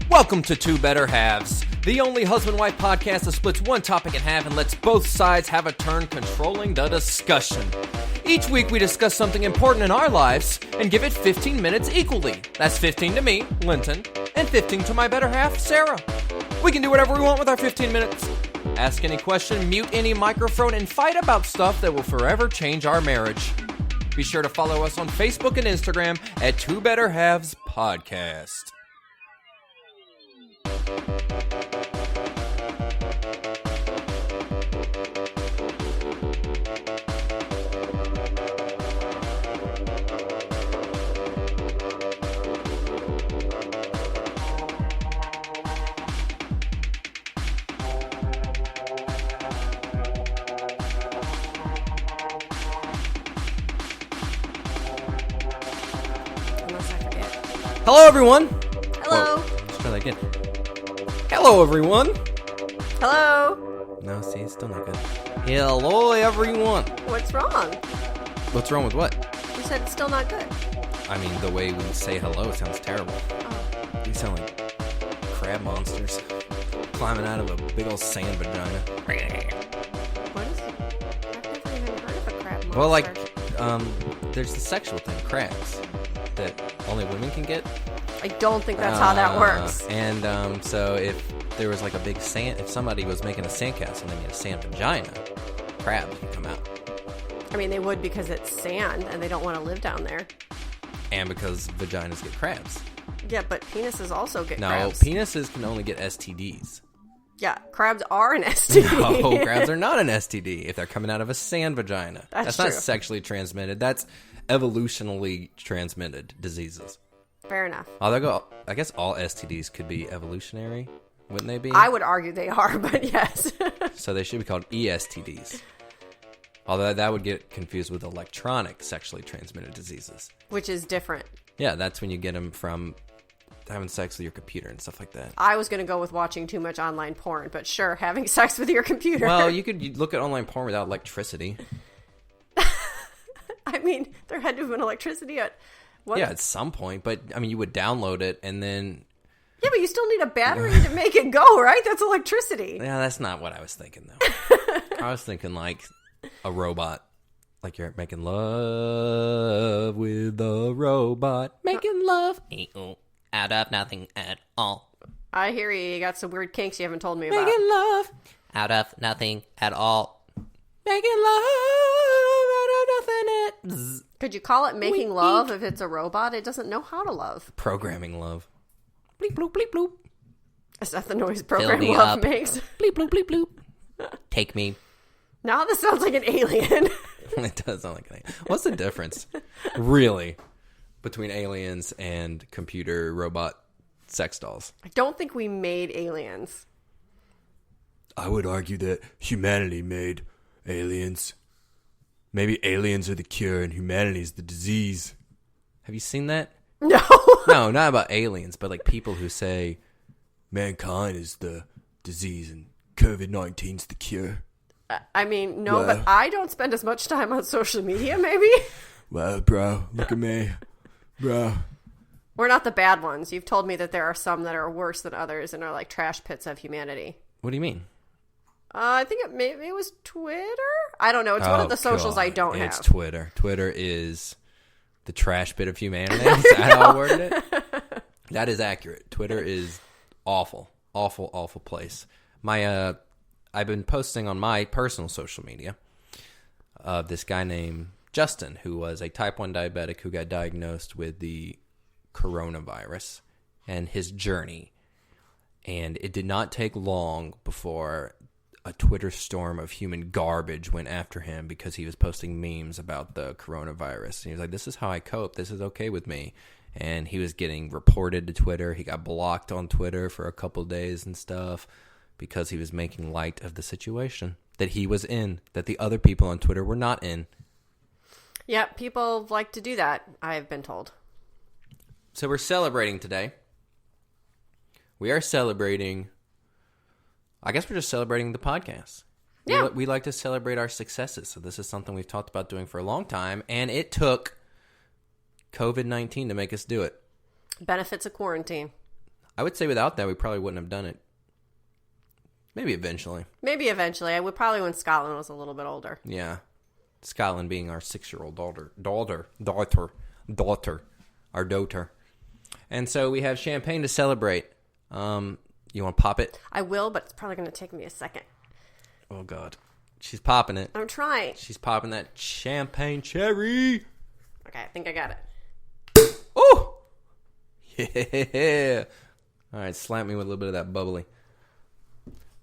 Welcome to Two Better Halves, the only husband-wife podcast that splits one topic in half and lets both sides have a turn controlling the discussion. Each week we discuss something important in our lives and give it 15 minutes equally. That's 15 to me, Lenton, and 15 to my better half, Sarah. We can do whatever we want with our 15 minutes. Ask any question, mute any microphone, and fight about stuff that will forever change our marriage. Be sure to follow us on Facebook and Instagram at Two Better Halves Podcast. Hello, everyone. Hello. Whoa, let's try that again. Hello, everyone. Hello. No, see, it's still not good. Hello, everyone. What's wrong? What's wrong with what? You said it's still not good. I mean, the way we say hello sounds terrible. Oh. We sound like crab monsters climbing out of a big old sand vagina. What is it? I've never even heard of a crab monster. Well, like, there's the sexual thing, crabs, that only women can get. I don't think that's how that works. And so if there was like a big sand, if somebody was making a sandcastle and they made a sand vagina, crabs would come out. I mean, they would because it's sand and they don't want to live down there. And because vaginas get crabs. Yeah, but penises also get No, crabs. penises can only get STDs. Yeah, crabs are an STD. No, crabs are not an STD if they're coming out of a sand vagina. That's not true. sexually transmitted. That's evolutionally transmitted diseases. Fair enough. I guess all STDs could be evolutionary, wouldn't they be? I would argue they are, but yes. So they should be called ESTDs. Although that would get confused with electronic sexually transmitted diseases. Which is different. Yeah, that's when you get them from having sex with your computer and stuff like that. I was going to go with watching too much online porn, but sure, having sex with your computer. Well, you look at online porn without electricity. I mean, there had to have been electricity at... What? Yeah, at some point. But, I mean, you would download it and then... Yeah, but you still need a battery to make it go, right? That's electricity. Yeah, that's not what I was thinking, though. I was thinking, like, a robot. Like you're making love with a robot. Making love out of nothing at all. I hear you. You got some weird kinks you haven't told me about. Making love out of nothing at all. Making love out of nothing at... Zzz. Could you call it making Wink, love wink. if it's a robot? It doesn't know how to love. Programming love. Bleep, bloop, bleep, bloop. Is that the noise Fill program me love up. makes? Bleep, bloop, bleep, bloop. Take me. Now this sounds like an alien. It does sound like an alien. What's the difference, really, between aliens and computer robot sex dolls? I don't think we made aliens. I would argue that humanity made aliens. Maybe aliens are the cure and humanity is the disease. Have you seen that? No. No, not about aliens, but like people who say Mankind is the disease and COVID-19's the cure. I mean, no, Well. but I don't spend as much time on social media, maybe. Well, bro, look at me. Bro. We're not the bad ones. You've told me that there are some that are worse than others and are like trash pits of humanity. what do you mean? I think maybe it was Twitter? I don't know. It's one of the socials I don't have. It's Twitter. Twitter is the trash bit of humanity. Is that how I worded it? That is accurate. Twitter is awful. Awful, awful place. I've been posting on my personal social media of this guy named Justin, who was a type 1 diabetic who got diagnosed with the coronavirus and his journey. And it did not take long before a Twitter storm of human garbage went after him because he was posting memes about the coronavirus. And he was like, this is how I cope. This is okay with me. And he was getting reported to Twitter. He got blocked on Twitter for a couple days and stuff because he was making light of the situation that he was in, that the other people on Twitter were not in. Yeah, people like to do that, I've been told. So we're celebrating today. We are celebrating... I guess we're just celebrating the podcast. Yeah. We like to celebrate our successes. So this is something we've talked about doing for a long time. And it took COVID-19 to make us do it. Benefits of quarantine. I would say without that, we probably wouldn't have done it. Maybe eventually. I would probably when Scotland was a little bit older. Yeah. Scotland being our 6-year-old daughter, our daughter. And so we have champagne to celebrate. You want to pop it? I will, but it's probably going to take me a second. Oh, God. She's popping it. I'm trying. She's popping that champagne cherry. Okay, I think I got it. Oh! Yeah. All right, slap me with a little bit of that bubbly.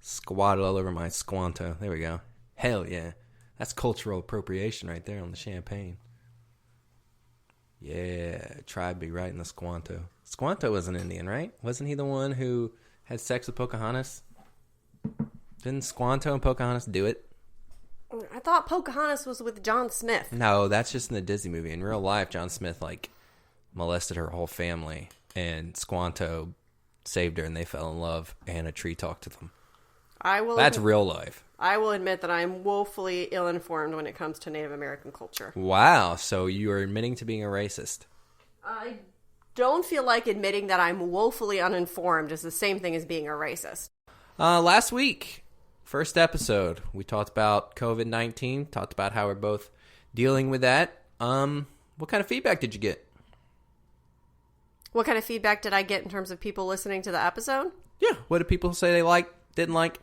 Squat it all over my Squanto. There we go. Hell yeah. That's cultural appropriation right there on the champagne. Yeah, tried be right in the Squanto. Squanto was an Indian, right? Wasn't he the one who had sex with Pocahontas? Didn't Squanto and Pocahontas do it? I thought Pocahontas was with John Smith. No, that's just in the Disney movie. In real life, John Smith, molested her whole family, and Squanto saved her, and they fell in love, and a tree talked to them. That's real life. I will admit that I am woefully ill-informed when it comes to Native American culture. Wow, so you are admitting to being a racist. I don't feel like admitting that I'm woefully uninformed is the same thing as being a racist. Last week, first episode, we talked about COVID-19, talked about how we're both dealing with that. What kind of feedback did you get? What kind of feedback did I get in terms of people listening to the episode? Yeah, what did people say they liked, didn't like?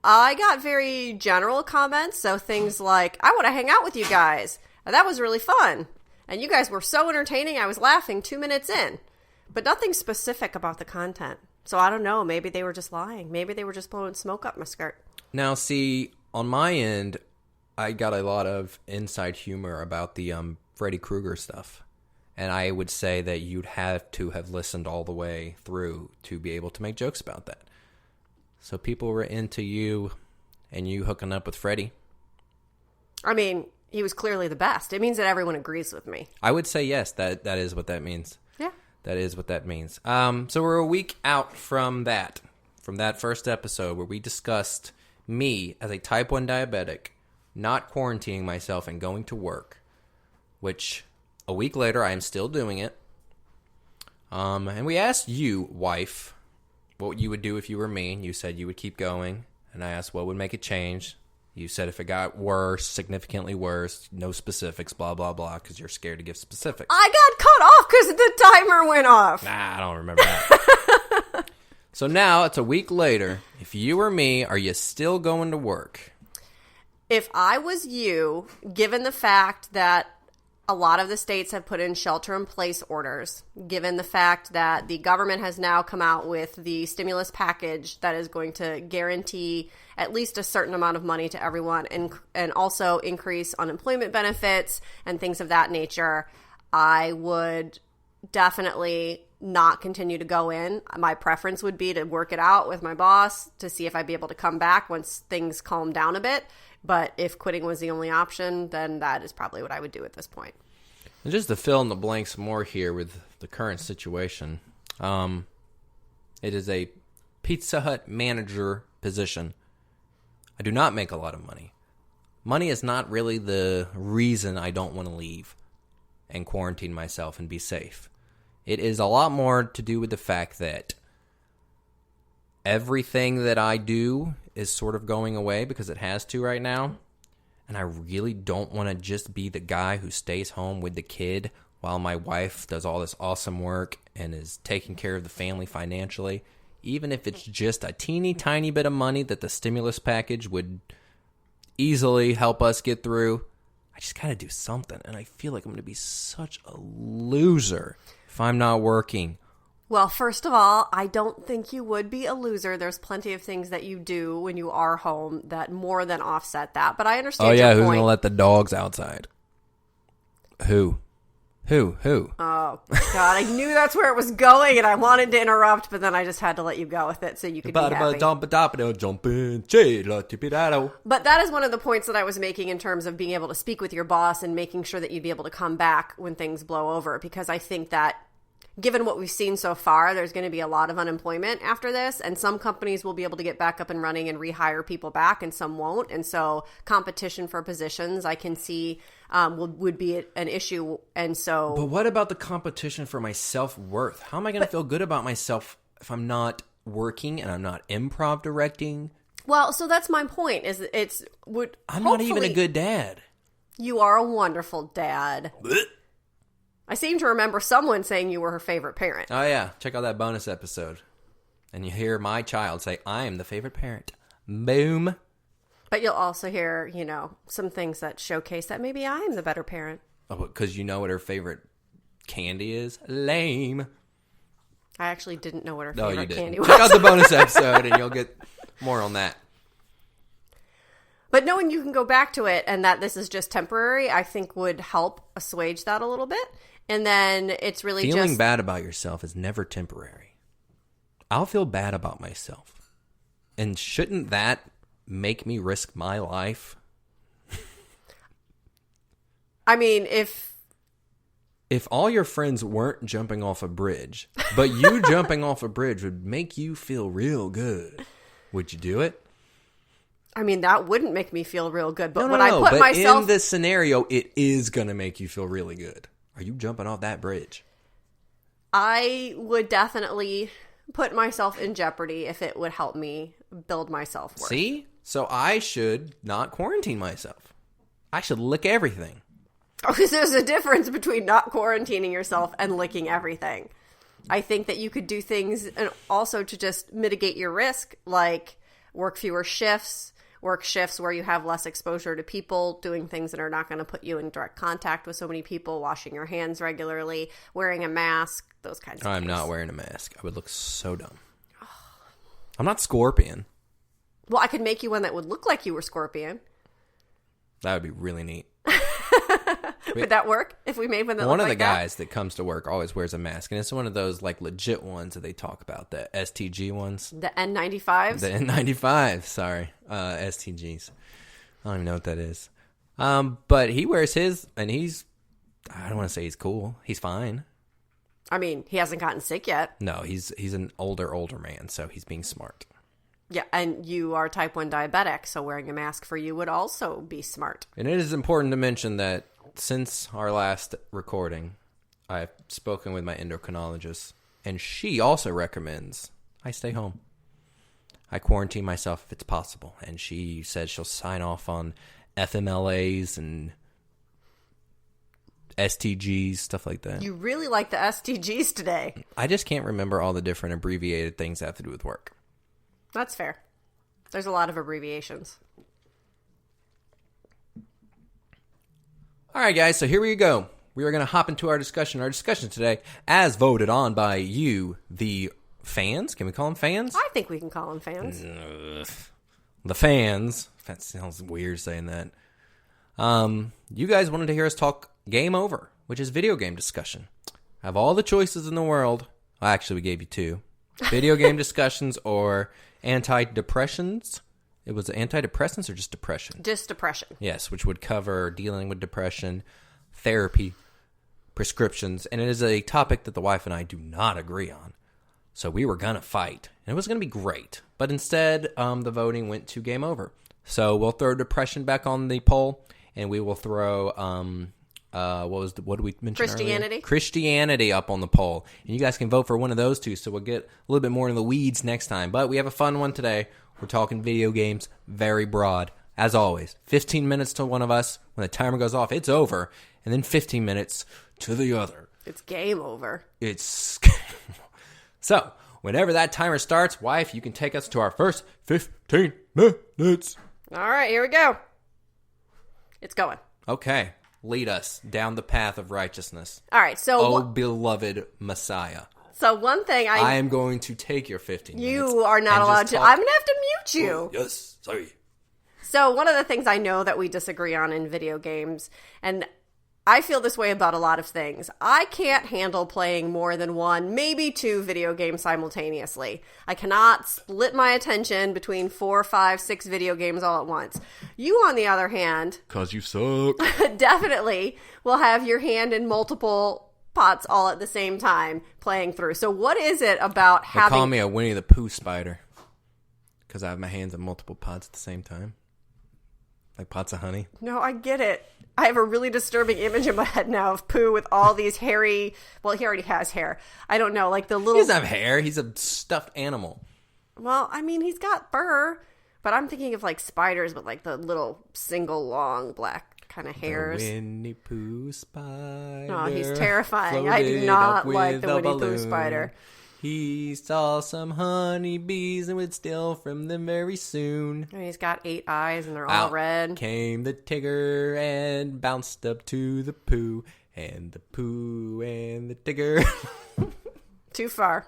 I got very general comments, so things like, I want to hang out with you guys. That was really fun. And you guys were so entertaining, I was laughing 2 minutes in. But nothing specific about the content. So I don't know, maybe they were just lying. Maybe they were just blowing smoke up my skirt. Now, see, on my end, I got a lot of inside humor about the Freddy Krueger stuff. And I would say that you'd have to have listened all the way through to be able to make jokes about that. So people were into you and you hooking up with Freddy. I mean, he was clearly the best. It means that everyone agrees with me. I would say yes, that is what that means. Yeah. That is what that means. So we're a week out from that first episode where we discussed me as a type 1 diabetic, not quarantining myself and going to work, which a week later I am still doing it. And we asked you, wife, what you would do if you were me, and you said you would keep going. And I asked what would make it change. You said if it got worse, significantly worse, no specifics, blah, blah, blah, because you're scared to give specifics. I got cut off because the timer went off. Nah, I don't remember that. So now, it's a week later. If you were me, are you still going to work? If I was you, given the fact that a lot of the states have put in shelter-in-place orders, given the fact that the government has now come out with the stimulus package that is going to guarantee at least a certain amount of money to everyone and also increase unemployment benefits and things of that nature, I would definitely not continue to go in. My preference would be to work it out with my boss to see if I'd be able to come back once things calm down a bit. But if quitting was the only option, then that is probably what I would do at this point. And just to fill in the blanks more here with the current situation, it is a Pizza Hut manager position. I do not make a lot of money. Money is not really the reason I don't want to leave and quarantine myself and be safe. It is a lot more to do with the fact that everything that I do is sort of going away because it has to right now. And I really don't want to just be the guy who stays home with the kid while my wife does all this awesome work and is taking care of the family financially. Even if it's just a teeny tiny bit of money that the stimulus package would easily help us get through, I just got to do something. And I feel like I'm going to be such a loser if I'm not working. Well, first of all, I don't think you would be a loser. There's plenty of things that you do when you are home that more than offset that. But I understand your point. Who's going to let the dogs outside? Who? Oh, God, I knew that's where it was going, and I wanted to interrupt, but then I just had to let you go with it so you could be happy. But that is one of the points that I was making in terms of being able to speak with your boss and making sure that you'd be able to come back when things blow over, because I think that given what we've seen so far, there's going to be a lot of unemployment after this, and some companies will be able to get back up and running and rehire people back, and some won't. And so competition for positions, I can see, would be an issue. And so, but what about the competition for my self-worth? How am I going to feel good about myself if I'm not working and I'm not improv directing? Well, so that's my point. I'm not even a good dad. You are a wonderful dad. I seem to remember someone saying you were her favorite parent. Oh, yeah. Check out that bonus episode. And you hear my child say, I am the favorite parent. Boom. But you'll also hear, some things that showcase that maybe I am the better parent. Oh, because you know what her favorite candy is? Lame. I actually didn't know what her favorite candy was. Check out the bonus episode and you'll get more on that. But knowing you can go back to it and that this is just temporary, I think would help assuage that a little bit. And then it's really feeling bad about yourself is never temporary. I'll feel bad about myself. And shouldn't that make me risk my life? I mean, if all your friends weren't jumping off a bridge, but you jumping off a bridge would make you feel real good, would you do it? I mean, that wouldn't make me feel real good. But in this scenario, it is going to make you feel really good. Are you jumping off that bridge? I would definitely put myself in jeopardy if it would help me build my self-worth. See? So I should not quarantine myself. I should lick everything. Oh, because there's a difference between not quarantining yourself and licking everything. I think that you could do things and also to just mitigate your risk, like work fewer shifts, work shifts where you have less exposure to people, doing things that are not going to put you in direct contact with so many people, washing your hands regularly, wearing a mask, those kinds of things. I'm not wearing a mask. I would look so dumb. I'm not Scorpion. Well, I could make you one that would look like you were Scorpion. That would be really neat. Would that work if we made one that one looked of like the guys that comes to work always wears a mask, and it's one of those like legit ones that they talk about, the STG ones, the N95s. The N95, sorry, STGs. I don't even know what that is. But he wears his, and I don't want to say he's cool. He's fine. I mean, he hasn't gotten sick yet. No, he's an older man, so he's being smart. Yeah, and you are type 1 diabetic, so wearing a mask for you would also be smart. And it is important to mention that since our last recording, I've spoken with my endocrinologist, and she also recommends I stay home. I quarantine myself if it's possible, and she says she'll sign off on FMLAs and STGs, stuff like that. You really like the STGs today. I just can't remember all the different abbreviated things that have to do with work. That's fair. There's a lot of abbreviations. All right, guys, so here we go. We are going to hop into our discussion. Our discussion today, as voted on by you, the fans. Can we call them fans? I think we can call them fans. The fans. That sounds weird saying that. You guys wanted to hear us talk Game Over, which is video game discussion. I have all the choices in the world. Well, actually, we gave you two. Video game discussions or antidepressants. It was antidepressants or just depression? Just depression. Yes, which would cover dealing with depression, therapy, prescriptions, and it is a topic that the wife and I do not agree on. So we were going to fight, and it was going to be great. But instead, the voting went to Game Over. So we'll throw depression back on the poll, and we will throw, what did we mention Christianity. earlier? Christianity up on the poll. And you guys can vote for one of those two, so we'll get a little bit more in the weeds next time. But we have a fun one today. We're talking video games, very broad. As always, 15 minutes to one of us. When the timer goes off, it's over. And then 15 minutes to the other. It's game over. So, whenever that timer starts, wife, you can take us to our first 15 minutes. All right, here we go. It's going. Okay. Lead us down the path of righteousness. All right, so... Oh, beloved Messiah. So one thing I am going to take your 15 minutes. You are not allowed to. I'm going to have to mute you. Oh, yes, sorry. So one of the things I know that we disagree on in video games, and I feel this way about a lot of things. I can't handle playing more than one, maybe two video games simultaneously. I cannot split my attention between 4, 5, 6 video games all at once. You, on the other hand... 'Cause you suck. definitely will have your hand in multiple pots all at the same time playing through. So what is it about They having... call me a Winnie the Pooh spider because I have my hands in multiple pots at the same time. Like pots of honey. No, I get it. I have a really disturbing image in my head now of Pooh with all these hairy... Well, he already has hair. I don't know, like the little... He doesn't have hair. He's a stuffed animal. Well, I mean, he's got fur, but I'm thinking of like spiders with like the little single long black kind of hairs. The Winnie Pooh spider. No, he's terrifying. I do not like the Winnie Pooh spider. He saw some honeybees and would steal from them very soon. And he's got 8 eyes and they're all Out red. Came the Tigger and bounced up to the Pooh, and the Pooh and the Tigger. Too far.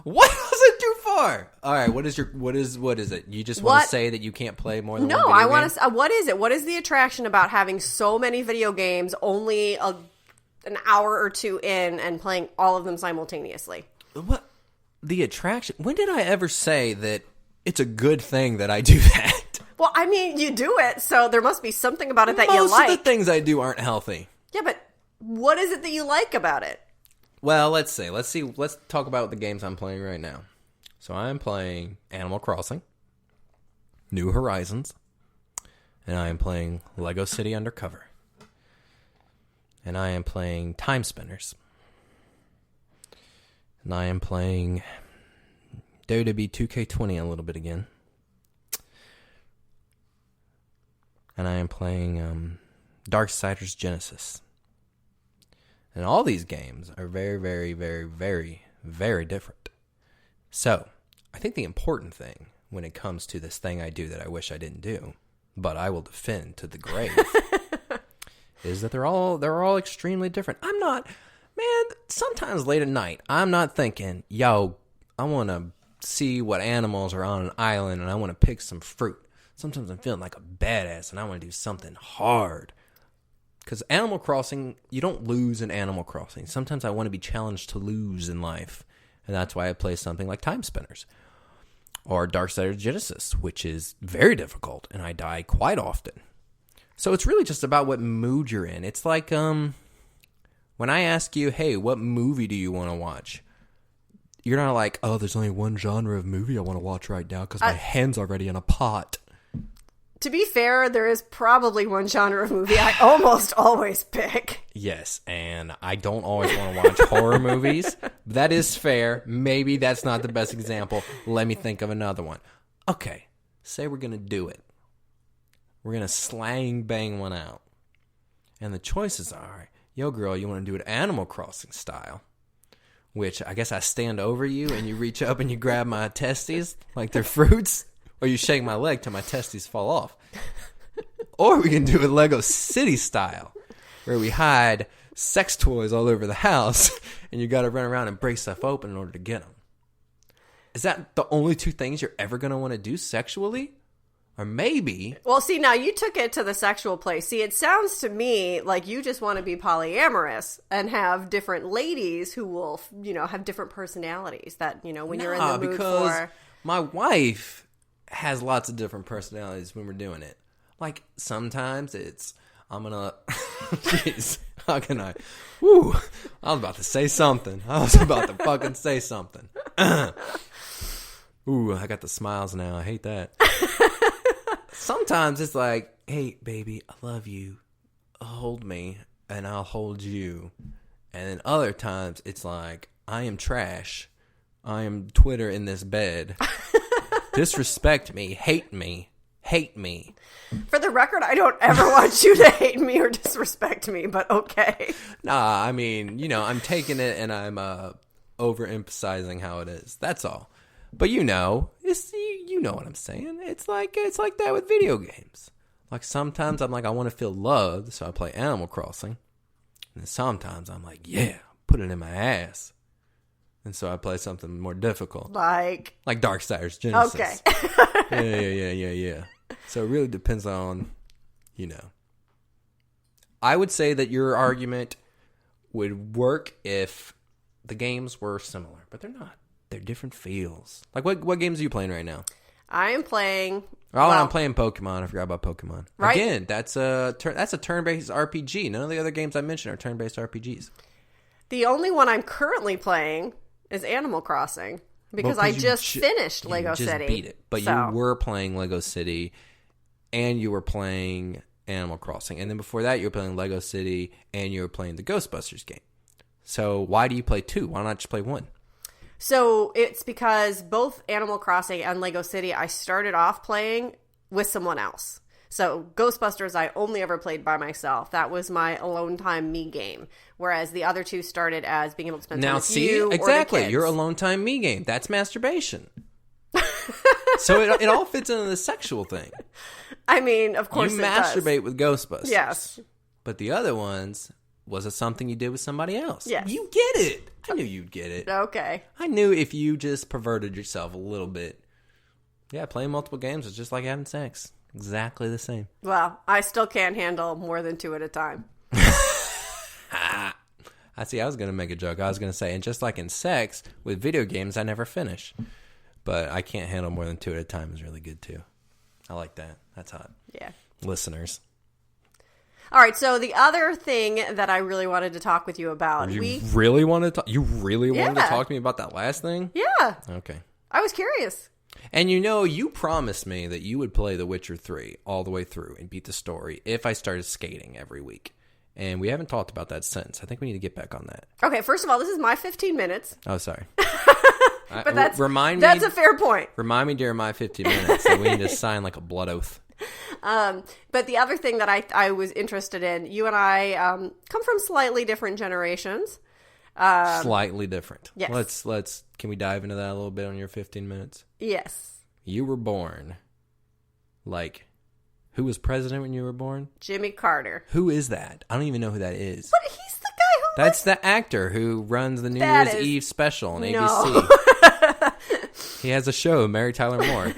What was it too far? All right, what is it? You just want to say that you can't play more than one video I game? want to. What is it? What is the attraction about having so many video games only an hour or two in and playing all of them simultaneously? What? The attraction? When did I ever say that it's a good thing that I do that? Well, I mean, you do it, so there must be something about it that you like. Most of the things I do aren't healthy. Yeah, but what is it that you like about it? Well, let's see. Let's talk about the games I'm playing right now. So I'm playing Animal Crossing, New Horizons, and I am playing Lego City Undercover. And I am playing Time Spinners. And I am playing WWE 2K20 a little bit again. And I am playing Darksiders Genesis. And all these games are very, very, very, very, very different. So, I think the important thing when it comes to this thing I do that I wish I didn't do, but I will defend to the grave, is that they're all extremely different. I'm not, man, sometimes late at night, I'm not thinking, yo, I want to see what animals are on an island and I want to pick some fruit. Sometimes I'm feeling like a badass and I want to do something hard. Because Animal Crossing, you don't lose in Animal Crossing. Sometimes I want to be challenged to lose in life. And that's why I play something like Time Spinners. Or Darksiders Genesis, which is very difficult. And I die quite often. So it's really just about what mood you're in. It's like when I ask you, hey, what movie do you want to watch? You're not like, oh, there's only one genre of movie I want to watch right now because my hand's already in a pot. To be fair, there is probably one genre of movie I almost always pick. Yes, and I don't always want to watch horror movies. That is fair. Maybe that's not the best example. Let me think of another one. Okay, say we're going to do it. We're going to slang bang one out. And the choices are, yo girl, you want to do it Animal Crossing style, which I guess I stand over you and you reach up and you grab my testes like they're fruits. Or you shake my leg till my testes fall off. Or we can do it Lego City style, where we hide sex toys all over the house, and you got to run around and break stuff open in order to get them. Is that the only two things you're ever going to want to do sexually? Or maybe... Well, see, now you took it to the sexual place. See, it sounds to me like you just want to be polyamorous and have different ladies who will, have different personalities that, when you're in the mood for... My wife has lots of different personalities when we're doing it. Like, sometimes it's, I'm gonna, jeez, how can I, woo, I was about to say something. I was about to fucking say something. Ooh, I got the smiles now. I hate that. Sometimes it's like, hey, baby, I love you. Hold me, and I'll hold you. And then other times it's like, I am trash. I am Twitter in this bed. Disrespect me, hate me, hate me. For the record, I don't ever want you to hate me or disrespect me, but okay. Nah, I mean, I'm taking it and I'm overemphasizing how it is. That's all. But you know what I'm saying. It's like that with video games. Like sometimes I'm like, I want to feel loved, so I play Animal Crossing. And then sometimes I'm like, yeah, put it in my ass. And so I play something more difficult. Like Darksiders Genesis. Okay. Yeah. So it really depends on, I would say that your argument would work if the games were similar. But they're not. They're different feels. Like what games are you playing right now? I am playing... I'm playing Pokemon. I forgot about Pokemon. Right? Again, that's a turn-based RPG. None of the other games I mentioned are turn-based RPGs. The only one I'm currently playing is Animal Crossing because I just finished Lego City. Beat it. But you were playing Lego City and you were playing Animal Crossing. And then before that, you were playing Lego City and you were playing the Ghostbusters game. So why do you play 2? Why not just play 1? So it's because both Animal Crossing and Lego City, I started off playing with someone else. So Ghostbusters, I only ever played by myself. That was my alone time me game. Whereas the other 2 started as being able to spend time with you exactly. or the kids. Your alone time me game. That's masturbation. So it all fits into the sexual thing. I mean, of course you masturbate with Ghostbusters. Yes. But the other ones, was it something you did with somebody else? Yes. You get it. I knew you'd get it. Okay. I knew if you just perverted yourself a little bit. Yeah, playing multiple games is just like having sex. Exactly the same. Well, I still can't handle more than 2 at a time. I see. I was going to make a joke. I was going to say, and just like in sex, with video games, I never finish. But I can't handle more than 2 at a time is really good, too. I like that. That's hot. Yeah. Listeners. All right, so the other thing that I really wanted to talk with you about. You really wanted to talk to me about that last thing? Yeah. Okay. I was curious. And you promised me that you would play The Witcher 3 all the way through and beat the story if I started skating every week. And we haven't talked about that since. I think we need to get back on that. Okay, first of all, this is my 15 minutes. Oh, sorry. But that's a fair point. Remind me during my 15 minutes that we need to sign like a blood oath. But the other thing that I was interested in, you and I come from slightly different generations. Slightly different. Yes. Can we dive into that a little bit on your 15 minutes? Yes. You were born, who was president when you were born? Jimmy Carter. Who is that? I don't even know who that is. But he's the guy who That's the actor who runs the New Year's Eve special on ABC. He has a show, Mary Tyler Moore.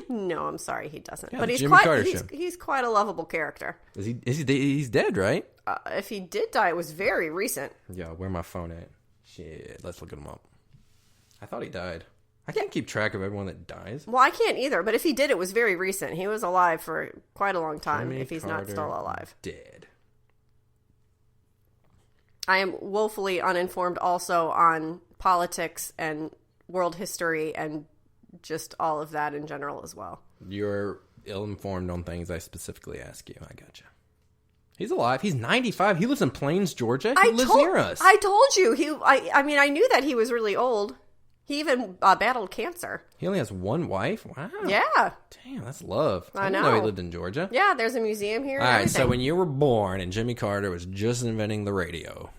No, I'm sorry, he doesn't. Yeah, but he's quite a lovable character. He's dead, right? If he did die, it was very recent. Yeah, where my phone at? Shit, let's look him up. I thought he died. I can't keep track of everyone that dies. Well, I can't either, but if he did, it was very recent. He was alive for quite a long time, Jimmy if he's Carter not still alive. Dead. I am woefully uninformed also on politics and world history and just all of that in general as well. You're ill-informed on things I specifically ask you. I gotcha. He's alive. He's 95. He lives in Plains, Georgia. He lives near us. I told you. I mean, I knew that he was really old. He even battled cancer. He only has one wife? Wow. Yeah. Damn, that's love. I didn't know know he lived in Georgia. Yeah, there's a museum here. All right, so when you were born and Jimmy Carter was just inventing the radio,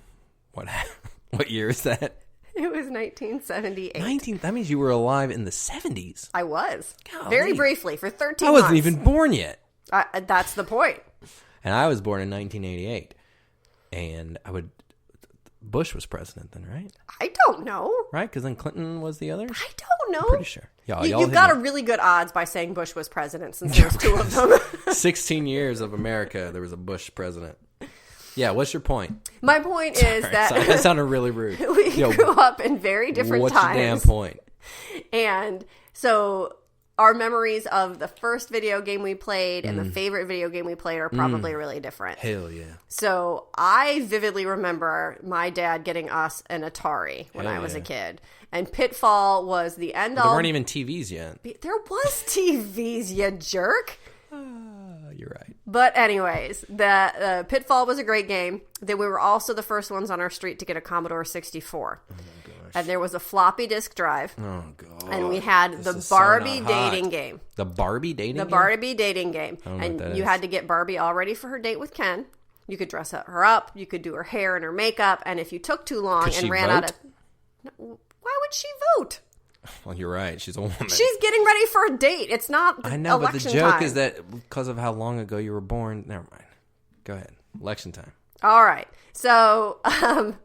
what year is that? It was 1978. That means you were alive in the 70s. I was. Golly. Very briefly, for 13 I months. wasn't even born yet. That's the point. And I was born in 1988. And Bush was president then, right? I don't know. Right? Because then Clinton was the other? I don't know. I'm pretty sure. You got a really good odds by saying Bush was president since there's 2 of them. 16 years of America, there was a Bush president. Yeah, what's your point? My point is that... That sounded really rude. We grew up in very different times. What's your damn point? And so our memories of the first video game we played and the favorite video game we played are probably really different. Hell yeah. So I vividly remember my dad getting us an Atari when I was a kid. And Pitfall was the end-all... There weren't even TVs yet. There was TVs, you jerk. You're right. But anyways, the Pitfall was a great game. Then we were also the first ones on our street to get a Commodore 64. Oh my gosh. And there was a floppy disk drive. Oh god. And we had the Barbie dating game. The Barbie dating game? The Barbie dating game. And you had to get Barbie all ready for her date with Ken. You could dress her up. You could do her hair and her makeup. And if you took too long and ran out of... Why would she vote? Well, you're right. She's a woman. She's getting ready for a date. It's not I know, but the joke time. is that because of how long ago you were born... Never mind. Go ahead. Election time. All right. So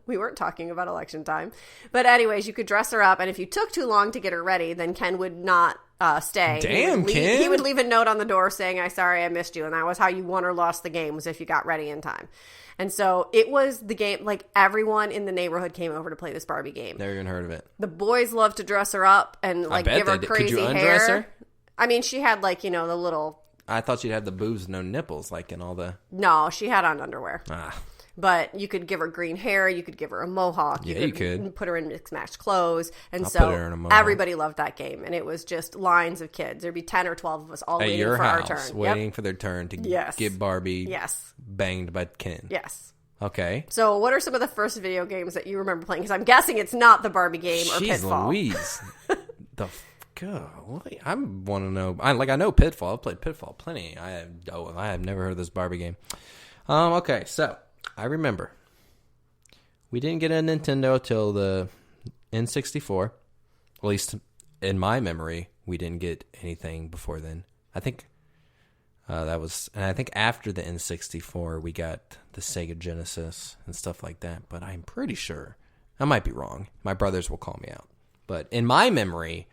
we weren't talking about election time. But anyways, you could dress her up. And if you took too long to get her ready, then Ken would not stay. Damn, Ken. He would leave a note on the door saying, sorry, I missed you. And that was how you won or lost the game, was if you got ready in time. And so it was the game, like everyone in the neighborhood came over to play this Barbie game. Never even heard of it. The boys loved to dress her up and like give her crazy Could you hair. undress her? I mean, she had like, the little... I thought she'd have the boobs, no nipples, like in all the... No, she had on underwear. but you could give her green hair, you could give her a mohawk, you could put her in mixed matched clothes, and I'll so put her in a mohawk. everybody loved that game, and it was just lines of kids. There'd be 10 or 12 of us all at waiting your for house, our turn, waiting for their turn to get Barbie Yes. banged by Ken. Yes. Okay. So, what are some of the first video games that you remember playing? Because I'm guessing it's not the Barbie game or Jeez Pitfall. Louise. I want to know. I know Pitfall. I've played Pitfall plenty. I have never heard of this Barbie game. Okay, so I remember we didn't get a Nintendo till the N64. At least in my memory, we didn't get anything before then. I think I think after the N64, we got the Sega Genesis and stuff like that. But I'm pretty sure, I might be wrong. My brothers will call me out. But in my memory,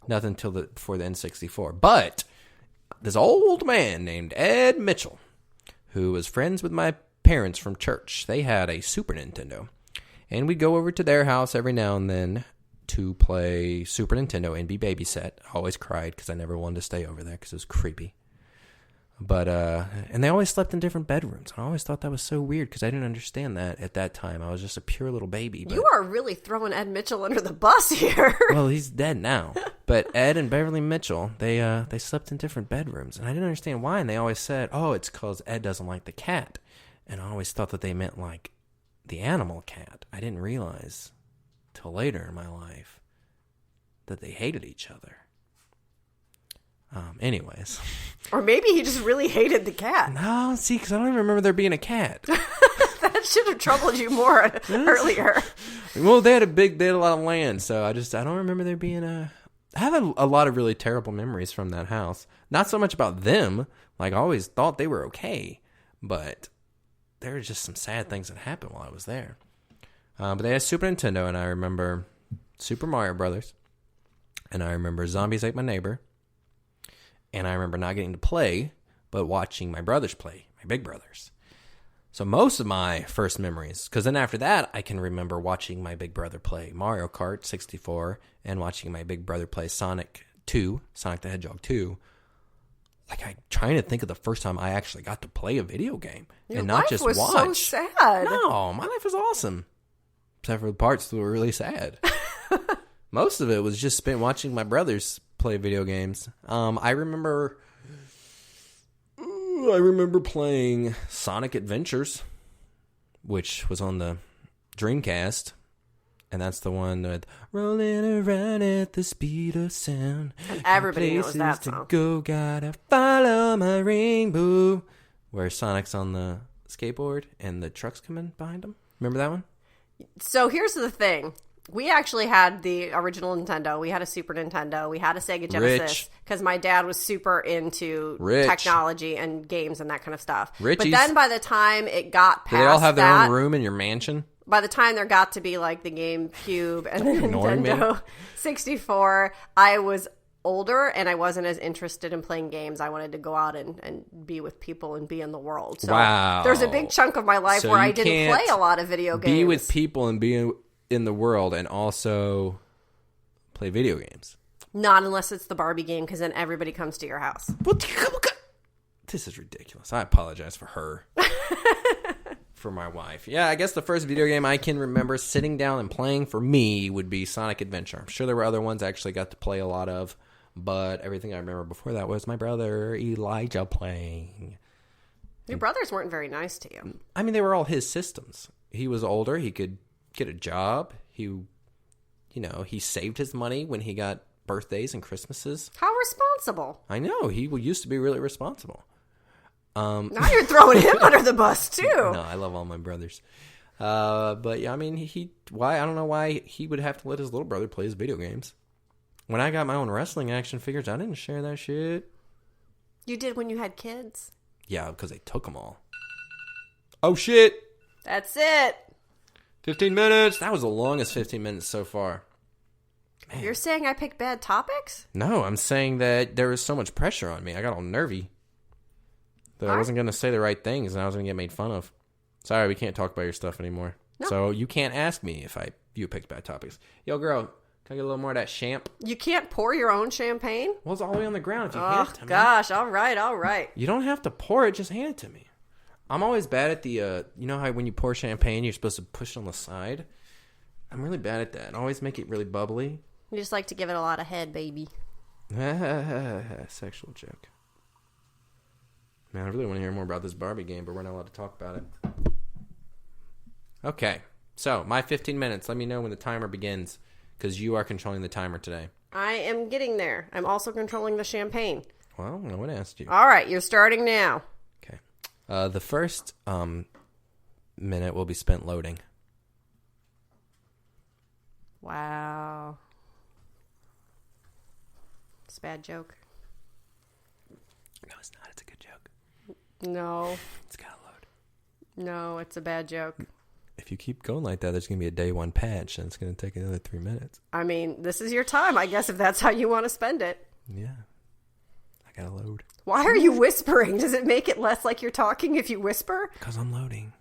nothing before the N64. But this old man named Ed Mitchell, who was friends with my parents from church, they had a Super Nintendo. And we'd go over to their house every now and then to play Super Nintendo and be babysat. I always cried because I never wanted to stay over there because it was creepy. But, and they always slept in different bedrooms. I always thought that was so weird because I didn't understand that at that time. I was just a pure little baby. But, you are really throwing Ed Mitchell under the bus here. well, he's dead now. But Ed and Beverly Mitchell, they slept in different bedrooms. And I didn't understand why. And they always said, oh, it's because Ed doesn't like the cat. And I always thought that they meant like the animal cat. I didn't realize till later in my life that they hated each other. Anyways. Or maybe he just really hated the cat. No, see, because I don't even remember there being a cat. That should have troubled you more earlier. Well, they had a lot of land, so I don't remember there being I have a lot of really terrible memories from that house. Not so much about them. Like, I always thought they were okay, but there were just some sad things that happened while I was there. But they had Super Nintendo, and I remember Super Mario Brothers, and I remember Zombies Ate My Neighbor, and I remember not getting to play, but watching my brothers play, my big brothers. So most of my first memories, because then after that, I can remember watching my big brother play Mario Kart 64 and watching my big brother play Sonic the Hedgehog 2. Like, I'm trying to think of the first time I actually got to play a video game and not just watch. Your life was so sad. No, my life was awesome. Except for the parts that were really sad. Most of it was just spent watching my brothers play video games. I remember playing Sonic Adventures, which was on the Dreamcast, and that's the one with rolling around at the speed of sound. And everybody knows that to song. Go, gotta follow my rainbow. Where Sonic's on the skateboard and the truck's coming behind him. Remember that one? So here's the thing. We actually had the original Nintendo. We had a Super Nintendo. We had a Sega Genesis because my dad was super into technology and games and that kind of stuff. But then by the time it got past Did they all have their own room in your mansion? By the time there got to be like the GameCube and the Nintendo 64, I was older and I wasn't as interested in playing games. I wanted to go out and be with people and be in the world. So there's a big chunk of my life where I didn't play a lot of video games. Be with people and be in the world and also play video games. Not unless it's the Barbie game, because then everybody comes to your house. This is ridiculous. I apologize for her. For my wife. Yeah, I guess the first video game I can remember sitting down and playing for me would be Sonic Adventure. I'm sure there were other ones I actually got to play a lot of, but everything I remember before that was my brother Elijah playing. Your brothers weren't very nice to you. I mean, they were all his systems. He was older. He could get a job. He saved his money when he got birthdays and Christmases. How responsible. I know. He used to be really responsible. Now you're throwing him under the bus, too. No, I love all my brothers. But, yeah, I mean, I don't know why he would have to let his little brother play his video games. When I got my own wrestling action figures, I didn't share that shit. You did when you had kids? Yeah, because they took them all. Oh, shit. That's it. 15 minutes. That was the longest 15 minutes so far. Man. You're saying I picked bad topics? No, I'm saying that there was so much pressure on me. I got all nervy. That I wasn't going to say the right things and I was going to get made fun of. Sorry, we can't talk about your stuff anymore. No. So you can't ask me if you picked bad topics. Yo, girl, can I get a little more of that champ? You can't pour your own champagne? Well, it's all the way on the ground if you hand it to me. Oh, gosh. All right. You don't have to pour it. Just hand it to me. I'm always bad at the, you know how when you pour champagne, you're supposed to push it on the side? I'm really bad at that. I always make it really bubbly. You just like to give it a lot of head, baby. Sexual joke. Man, I really want to hear more about this Barbie game, but we're not allowed to talk about it. Okay, so my 15 minutes. Let me know when the timer begins, because you are controlling the timer today. I am getting there. I'm also controlling the champagne. Well, no one asked you. All right, you're starting now. Okay. The first minute will be spent loading. Wow. It's a bad joke. No, it's not. It's a good joke. No. It's gotta load. No, it's a bad joke. If you keep going like that, there's going to be a day one patch, and it's going to take another 3 minutes. I mean, this is your time, I guess, if that's how you want to spend it. Yeah. I got to load. Why are you whispering? Does it make it less like you're talking if you whisper? Because I'm loading.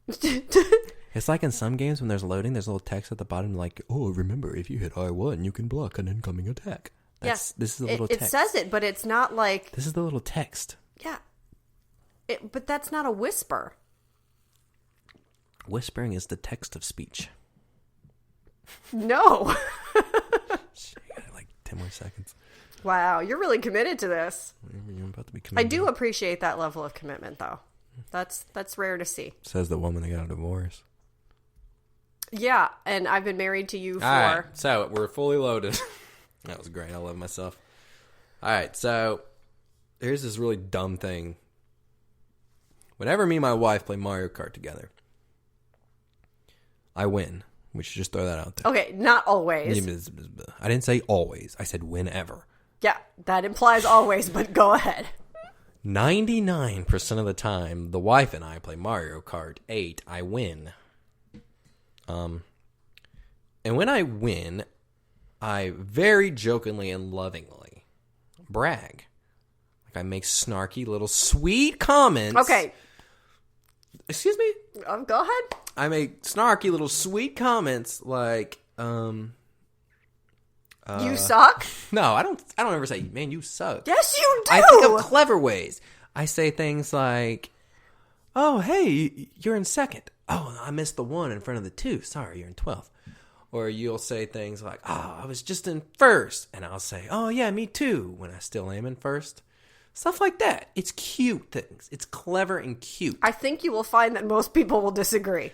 It's like in some games when there's loading, there's a little text at the bottom like, oh, remember, if you hit R1, you can block an incoming attack. Yes. This is the little text. It says it, but it's not like... This is the little text. Yeah. But that's not a whisper. Whispering is the text of speech. No. You got like 10 more seconds. Wow, you're really committed to this. You're about to be committed. I do appreciate that level of commitment, though. That's rare to see. Says the woman that got a divorce. Yeah, and I've been married to you for... All right, so we're fully loaded. That was great. I love myself. All right, so here's this really dumb thing. Whenever me and my wife play Mario Kart together, I win. We should just throw that out there. Okay, not always. I didn't say always. I said whenever. Yeah, that implies always, but go ahead. 99% of the time, the wife and I play Mario Kart 8, I win. And when I win, I very jokingly and lovingly brag. Like I make snarky little sweet comments. Okay. Excuse me? Go ahead. I make snarky little sweet comments like, you suck? No, I don't ever say, man, you suck. Yes, you do. I think of clever ways. I say things like, oh, hey, you're in second. Oh, I missed the 1 in front of the 2. Sorry, you're in 12th. Or you'll say things like, oh, I was just in first. And I'll say, oh, yeah, me too, when I still am in first. Stuff like that. It's cute things. It's clever and cute. I think you will find that most people will disagree.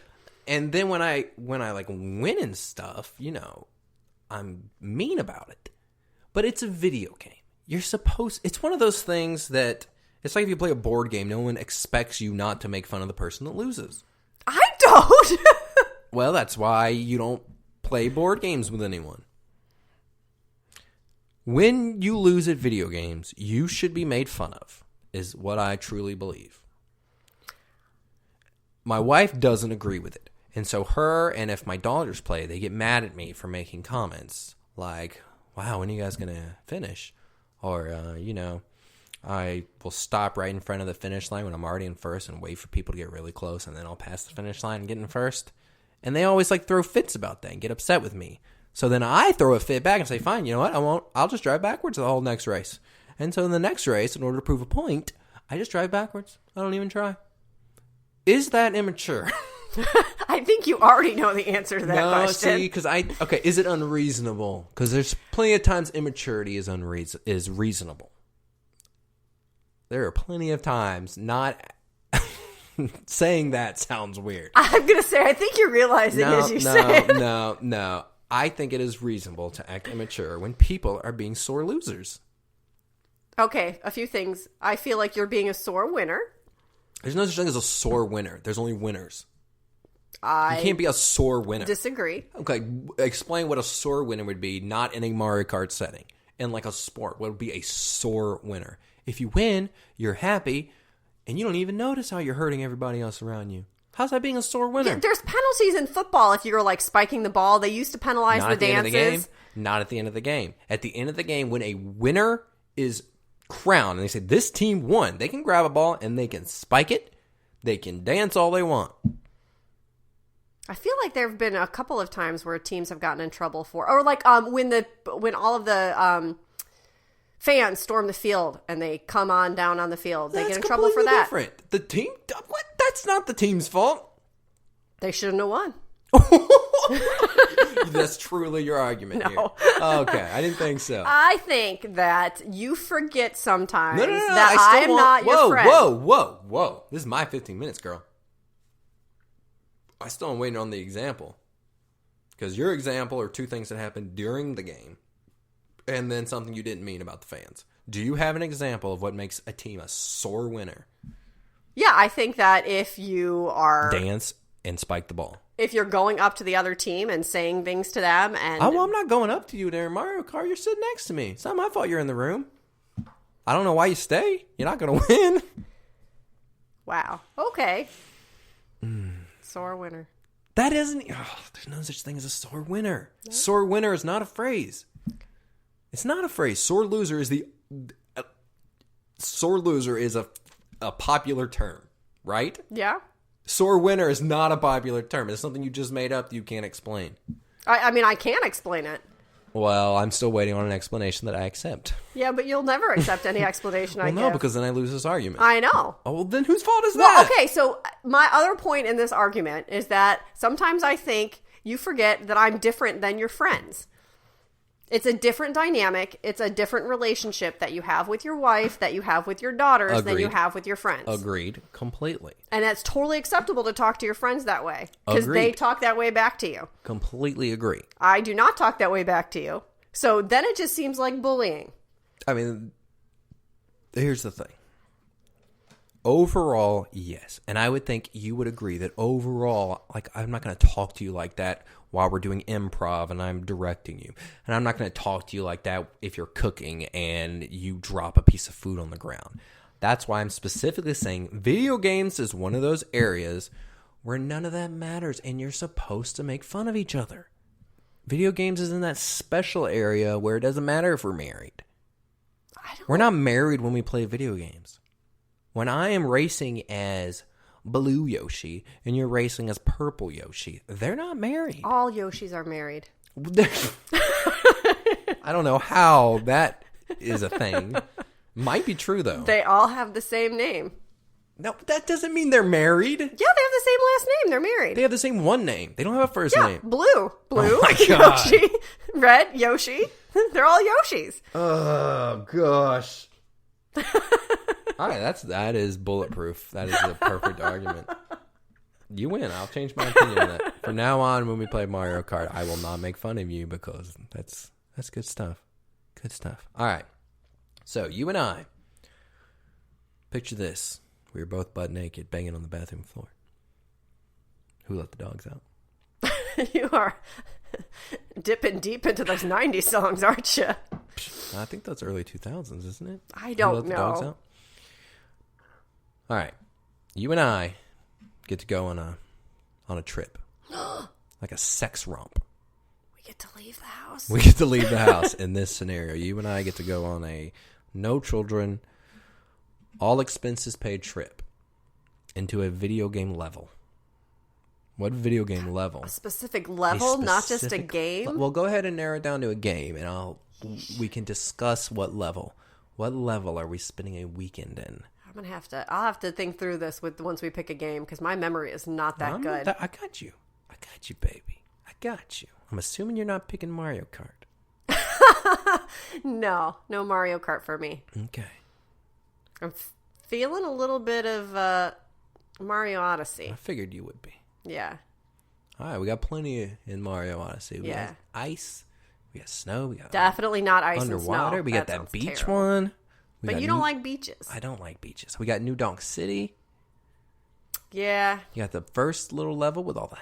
And then when I like win and stuff, you know, I'm mean about it. But it's a video game. It's one of those things that, it's like if you play a board game, no one expects you not to make fun of the person that loses. I don't. Well, that's why you don't play board games with anyone. When you lose at video games, you should be made fun of, is what I truly believe. My wife doesn't agree with it. And so her, and if my daughters play, they get mad at me for making comments like, wow, when are you guys going to finish? Or, you know, I will stop right in front of the finish line when I'm already in first and wait for people to get really close, and then I'll pass the finish line and get in first. And they always like throw fits about that and get upset with me. So then I throw a fit back and say, fine, you know what? I won't. I'll just drive backwards the whole next race. And so in the next race, in order to prove a point, I just drive backwards. I don't even try. Is that immature? I think you already know the answer to that question. No, see, because is it unreasonable? Because there's plenty of times immaturity is reasonable. There are plenty of times not saying that sounds weird. I'm going to say, I think you're realizing as you say it. No. I think it is reasonable to act immature when people are being sore losers. Okay, a few things. I feel like you're being a sore winner. There's no such thing as a sore winner. There's only winners. You I can't be a sore winner. disagree. Okay, explain what a sore winner would be, not in a Mario Kart setting. In like a sport, what would be a sore winner? If you win, you're happy, and you don't even notice how you're hurting everybody else around you. How's that being a sore winner? Yeah, there's penalties in football if you're like spiking the ball. They used to penalize Not the at the dances. end of the game. Not at the end of the game. At the end of the game, when a winner is crowned, and they say, this team won, they can grab a ball and they can spike it. They can dance all they want. I feel like there have been a couple of times where teams have gotten in trouble or like when all of the fans storm the field and they come on down on the field, they get in trouble for that. Different. The team, what? That's not the team's fault. They shouldn't have won. That's truly your argument here. Okay, I didn't think so. I think that you forget sometimes No, that I am not your friend. Whoa. This is my 15 minutes, girl. I still am waiting on the example. Because your example are two things that happened during the game. And then something you didn't mean about the fans. Do you have an example of what makes a team a sore winner? Yeah, I think that if you are... Dance and spike the ball. If you're going up to the other team and saying things to them and... Oh, well, I'm not going up to you there, Mario Kart. You're sitting next to me. It's not my fault you're in the room. I don't know why you stay. You're not going to win. Wow. Okay. Sore winner. That isn't... Oh, there's no such thing as a sore winner. No. Sore winner is not a phrase. It's not a phrase. Sore loser is the... Sore loser is a popular term, right? Yeah. Sore winner is not a popular term. It's something you just made up that you can't explain. I mean, I can't explain it. Well, I'm still waiting on an explanation that I accept. Yeah, but you'll never accept any explanation I give. No, because then I lose this argument. I know. Oh, well, then whose fault is that? Well, okay, so my other point in this argument is that sometimes I think you forget that I'm different than your friends. It's a different dynamic. It's a different relationship that you have with your wife, that you have with your daughters, than you have with your friends. Agreed. Completely. And that's totally acceptable to talk to your friends that way. Because they talk that way back to you. Completely agree. I do not talk that way back to you. So then it just seems like bullying. I mean, here's the thing. Overall, yes. And I would think you would agree that overall, like, I'm not going to talk to you like that while we're doing improv and I'm directing you. And I'm not going to talk to you like that if you're cooking and you drop a piece of food on the ground. That's why I'm specifically saying video games is one of those areas where none of that matters and you're supposed to make fun of each other. Video games is in that special area where it doesn't matter if we're married. We're not married when we play video games. When I am racing as Blue Yoshi and you're racing as Purple Yoshi, they're not married. All Yoshis are married. I don't know how that is a thing. Might be true, though. They all have the same name. No, that doesn't mean they're married. Yeah, they have the same last name. They're married. They have the same one name. They don't have a first name. Blue. Oh my God. Yoshi. Red, Yoshi. They're all Yoshis. Oh, gosh. All right, that is bulletproof. That is the perfect argument. You win. I'll change my opinion on that. From now on, when we play Mario Kart, I will not make fun of you because that's good stuff. Good stuff. All right. So you and I, picture this. We were both butt naked, banging on the bathroom floor. Who let the dogs out? You are dipping deep into those 90s songs, aren't you? I think that's early 2000s, isn't it? I don't know. Dogs out? All right. You and I get to go on a trip. Like a sex romp. We get to leave the house. We get to leave the house in this scenario. You and I get to go on a no children, all expenses paid trip into a video game level. What video game level? A specific level, not just a game? Well, go ahead and narrow it down to a game, and we can discuss what level. What level are we spending a weekend in? I'll have to think through this once we pick a game, because my memory is not that good. I got you. I got you, baby. I got you. I'm assuming you're not picking Mario Kart. No Mario Kart for me. Okay. I'm feeling a little bit of Mario Odyssey. I figured you would be. Yeah. All right, we got plenty in Mario Odyssey. We got ice, we got snow, we got definitely not ice underwater. And snow. We got that beach terrible. one. But you don't like beaches. I don't like beaches. We got New Donk City. Yeah. You got the first little level with all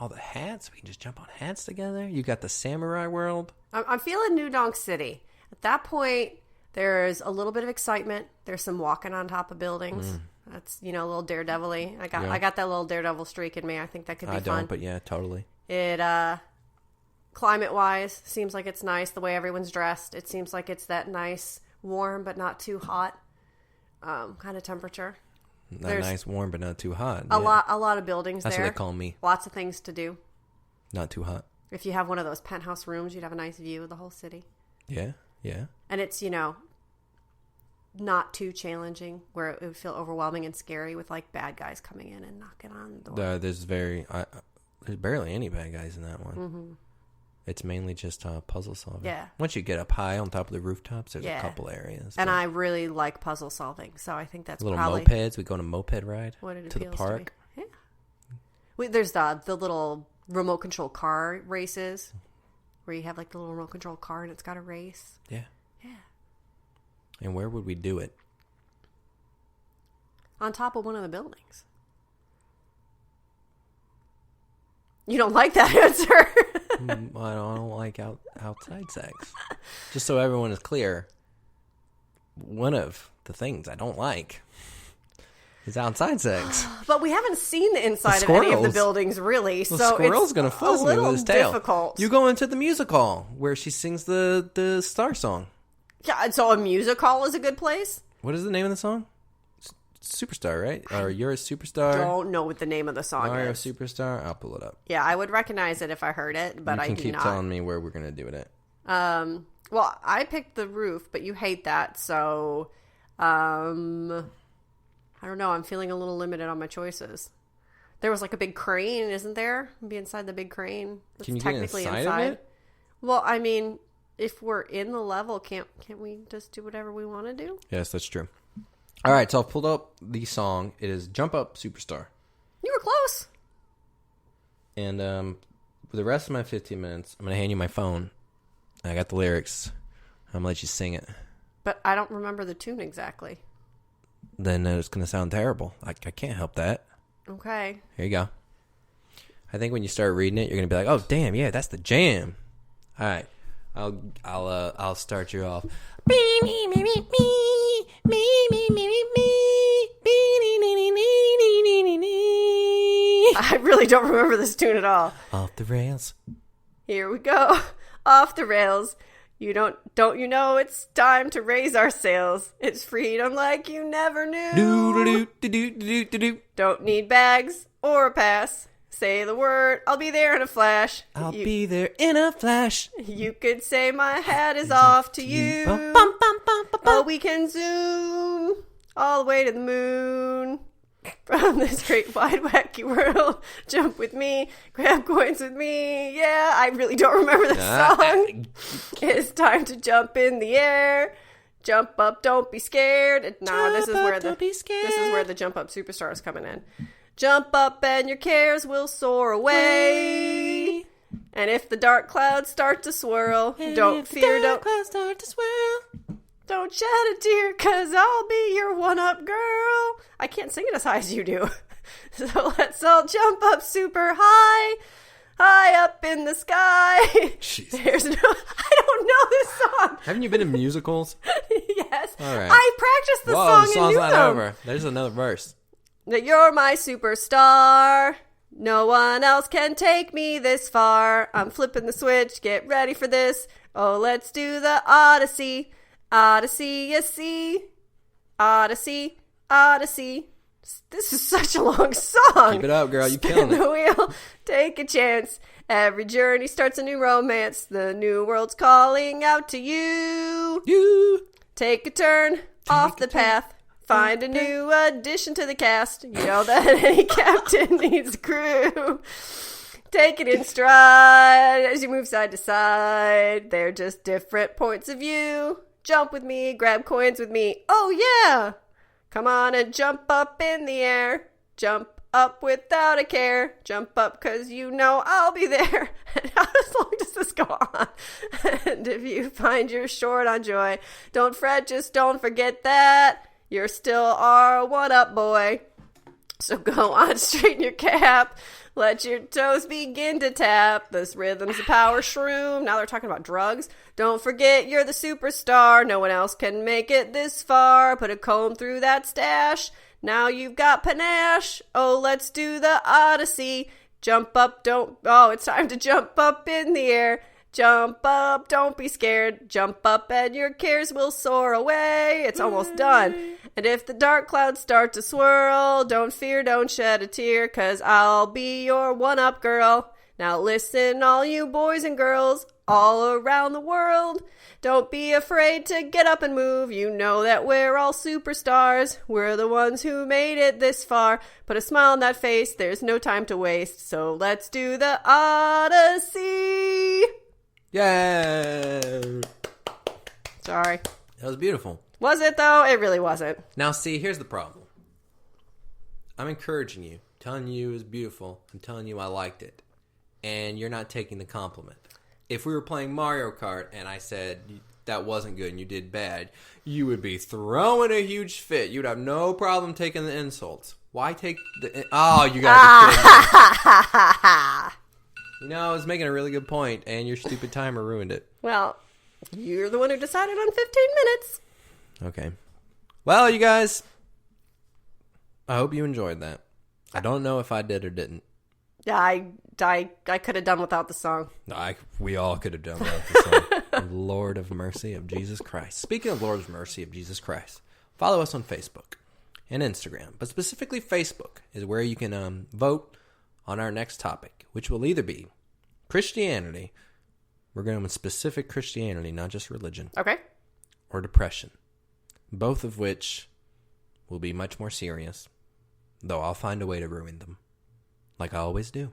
the hats. We can just jump on hats together. You got the Samurai World. I'm feeling New Donk City. At that point, there's a little bit of excitement. There's some walking on top of buildings. That's, a little daredevil-y. I got that little daredevil streak in me. I think that could be fun. I don't, but yeah, totally. It, climate-wise, seems like it's nice the way everyone's dressed. It seems like it's that nice, warm, but not too hot kind of temperature. There's nice, warm, but not too hot. A lot of buildings That's there. what they call me. Lots of things to do. Not too hot. If you have one of those penthouse rooms, you'd have a nice view of the whole city. Yeah, yeah. And it's, not too challenging, where it would feel overwhelming and scary with like bad guys coming in and knocking on the door. There's barely any bad guys in that one. Mm-hmm. It's mainly just puzzle solving. Yeah. Once you get up high on top of the rooftops, there's a couple areas. And I really like puzzle solving, so I think that's little probably mopeds. We go on a moped ride what it to the appeals park. To me. Yeah. There's the little remote control car races where you have like the little remote control car and it's got a race. Yeah. Yeah. And where would we do it? On top of one of the buildings. You don't like that answer. I don't like outside sex. Just so everyone is clear, one of the things I don't like is outside sex. But we haven't seen the inside of any of the buildings, really. The so squirrel's it's going to fuzz a me with little his tail. difficult. You go into the music hall where she sings the Star song. Yeah, so a music hall is a good place? What is the name of the song? Superstar, right? Or You're a Superstar. Don't know what the name of the song You're a is. Superstar. I'll pull it up. Yeah, I would recognize it if I heard it, but I do not. You can keep telling me where we're going to do it at. Well, I picked the roof, but you hate that, so I don't know. I'm feeling a little limited on my choices. There was like a big crane, isn't there? Be inside the big crane. That's Can you get inside of it? Well, I mean, if we're in the level, can't we just do whatever we want to do? Yes, that's true. All right, so I've pulled up the song. It is Jump Up Superstar. You were close. And for the rest of my 15 minutes, I'm going to hand you my phone. I got the lyrics. I'm going to let you sing it. But I don't remember the tune exactly. Then it's going to sound terrible. I can't help that. Okay. Here you go. I think when you start reading it, you're going to be like, "Oh, damn, yeah, that's the jam." All right. I'll start you off. I really don't remember this tune at all. Off the rails. Here we go. Off the rails. Don't you know it's time to raise our sails? It's freedom like you never knew. Don't need bags or a pass. Say the word, I'll be there in a flash. I'll be there in a flash. You could say my hat is off to you. Oh, we can zoom all the way to the moon. From this great wide wacky world, jump with me, grab coins with me. Yeah, I really don't remember the song. It's time to jump in the air. Jump up, don't be scared. No, this is where the Jump Up Superstar is coming in. Jump up and your cares will soar away. And if the dark clouds start to swirl, don't shed a tear, 'cause I'll be your one-up girl. I can't sing it as high as you do. So let's all jump up super high, high up in the sky. Jeez. I don't know this song. Haven't you been in musicals? Yes. All right. I practiced the Whoa, song the and song's knew not them. over. There's another verse. That you're my superstar. No one else can take me this far. I'm flipping the switch. Get ready for this. Oh, let's do the Odyssey. Odyssey, you see. Odyssey, Odyssey. This is such a long song. Keep it up, girl. You Spin killing the it. wheel. Take a chance. Every journey starts a new romance. The new world's calling out to you. You. Take a turn off the path. Find a new addition to the cast. You know that any captain needs a crew. Take it in stride as you move side to side. They're just different points of view. Jump with me, grab coins with me. Oh yeah! Come on and jump up in the air. Jump up without a care. Jump up 'cause you know I'll be there. And how long does this go on? And if you find you're short on joy, don't fret, just don't forget that you're still our one-up boy. So go on, straighten your cap. Let your toes begin to tap. This rhythm's a power shroom. Now they're talking about drugs. Don't forget you're the superstar. No one else can make it this far. Put a comb through that stash. Now you've got panache. Oh, let's do the Odyssey. Jump up, it's time to jump up in the air. Jump up, don't be scared. Jump up and your cares will soar away. It's almost done. And if the dark clouds start to swirl, don't fear, don't shed a tear, 'cause I'll be your one-up girl. Now listen, all you boys and girls, all around the world. Don't be afraid to get up and move. You know that we're all superstars. We're the ones who made it this far. Put a smile on that face. There's no time to waste. So let's do the Odyssey. Yay! Sorry. That was beautiful. Was it, though? It really wasn't. Now, see, here's the problem. I'm encouraging you, telling you it was beautiful. I'm telling you I liked it. And you're not taking the compliment. If we were playing Mario Kart and I said that wasn't good and you did bad, you would be throwing a huge fit. You'd have no problem taking the insults. Why take the... Oh, you gotta be kidding me. I was making a really good point, and your stupid timer ruined it. Well, you're the one who decided on 15 minutes. Okay. Well, you guys, I hope you enjoyed that. I don't know if I did or didn't. Yeah, I could have done without the song. We all could have done without the song. Lord of mercy of Jesus Christ. Speaking of Lord of mercy of Jesus Christ, follow us on Facebook and Instagram. But specifically Facebook is where you can vote on our next topic, which will either be Christianity. We're going with specific Christianity, not just religion. Okay. Or depression. Both of which will be much more serious, though I'll find a way to ruin them. Like I always do.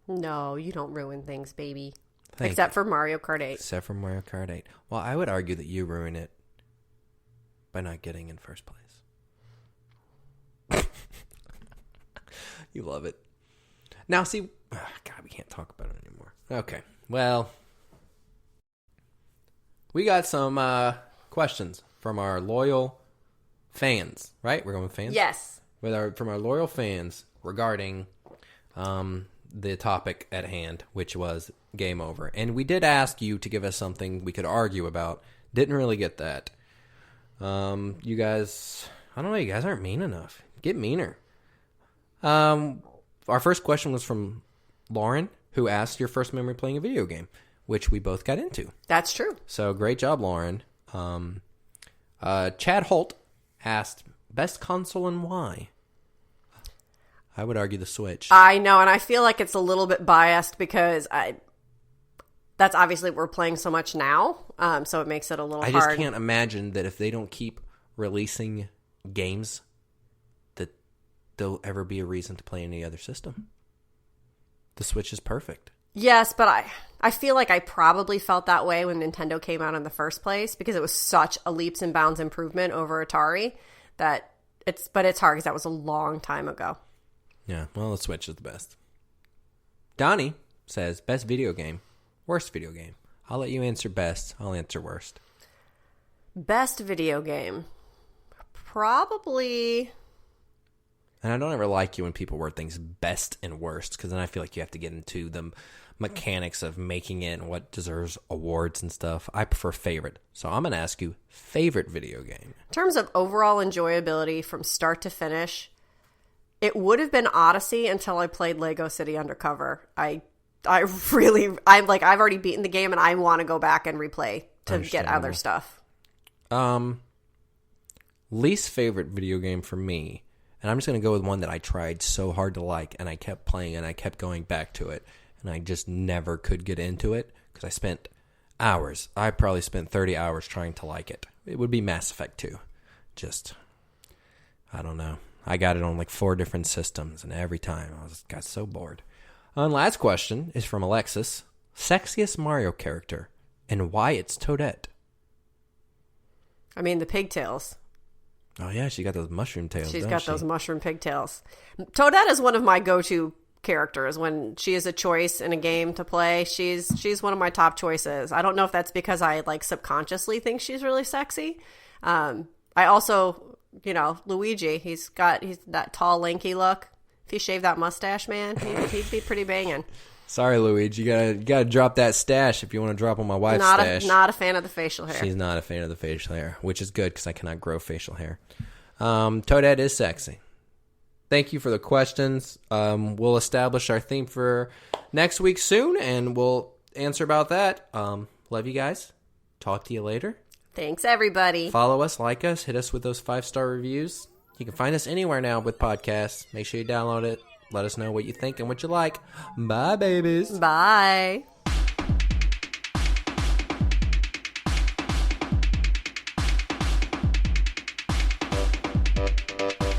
No, you don't ruin things, baby. Thank Except you. for Mario Kart 8. Except for Mario Kart 8. Well, I would argue that you ruin it by not getting in first place. You love it. Now, see... God, we can't talk about it anymore. Okay. Well, we got some questions from our loyal fans, right? We're going with fans? Yes. From our loyal fans regarding the topic at hand, which was game over. And we did ask you to give us something we could argue about. Didn't really get that. You guys, I don't know, you guys aren't mean enough. Get meaner. Our first question was from Lauren, who asked your first memory playing a video game, which we both got into. That's true. So great job, Lauren. Chad Holt asked, best console and why? I would argue the Switch. I know, and I feel like it's a little bit biased because that's obviously what we're playing so much now, so it makes it a little hard. I just can't imagine that if they don't keep releasing games that there'll ever be a reason to play any other system. The Switch is perfect. Yes, but I feel like I probably felt that way when Nintendo came out in the first place because it was such a leaps and bounds improvement over Atari that it's hard because that was a long time ago. Yeah, well, the Switch is the best. Donnie says, best video game, worst video game. I'll let you answer best. I'll answer worst. Best video game. Probably... And I don't ever like you when people word things best and worst, because then I feel like you have to get into the mechanics of making it and what deserves awards and stuff. I prefer favorite. So I'm going to ask you favorite video game. In terms of overall enjoyability from start to finish, it would have been Odyssey until I played Lego City Undercover. I've already beaten the game and I want to go back and replay to get other stuff. Least favorite video game for me, and I'm just going to go with one that I tried so hard to like, and I kept playing and I kept going back to it, and I just never could get into it because I spent hours. I probably spent 30 hours trying to like it. It would be Mass Effect 2. Just, I don't know. I got it on like 4 different systems, and every time I got so bored. And last question is from Alexis. Sexiest Mario character and why it's Toadette? I mean, the pigtails. Oh, yeah, she got those mushroom tails, She's got those mushroom pigtails. Toadette is one of my go-to characters. When she is a choice in a game to play, she's one of my top choices. I don't know if that's because I like subconsciously think she's really sexy. I also, Luigi, he's that tall, lanky look. If he shaved that mustache, man, he'd be pretty banging. Sorry, Luigi. You gotta drop that stash if you want to drop on my wife's stash. Not a fan of the facial hair. She's not a fan of the facial hair, which is good because I cannot grow facial hair. Toadette is sexy. Thank you for the questions. We'll establish our theme for next week soon, and we'll answer about that. Love you guys. Talk to you later. Thanks, everybody. Follow us, like us, hit us with those 5-star reviews. You can find us anywhere now with podcasts. Make sure you download it. Let us know what you think and what you like. Bye, babies. Bye.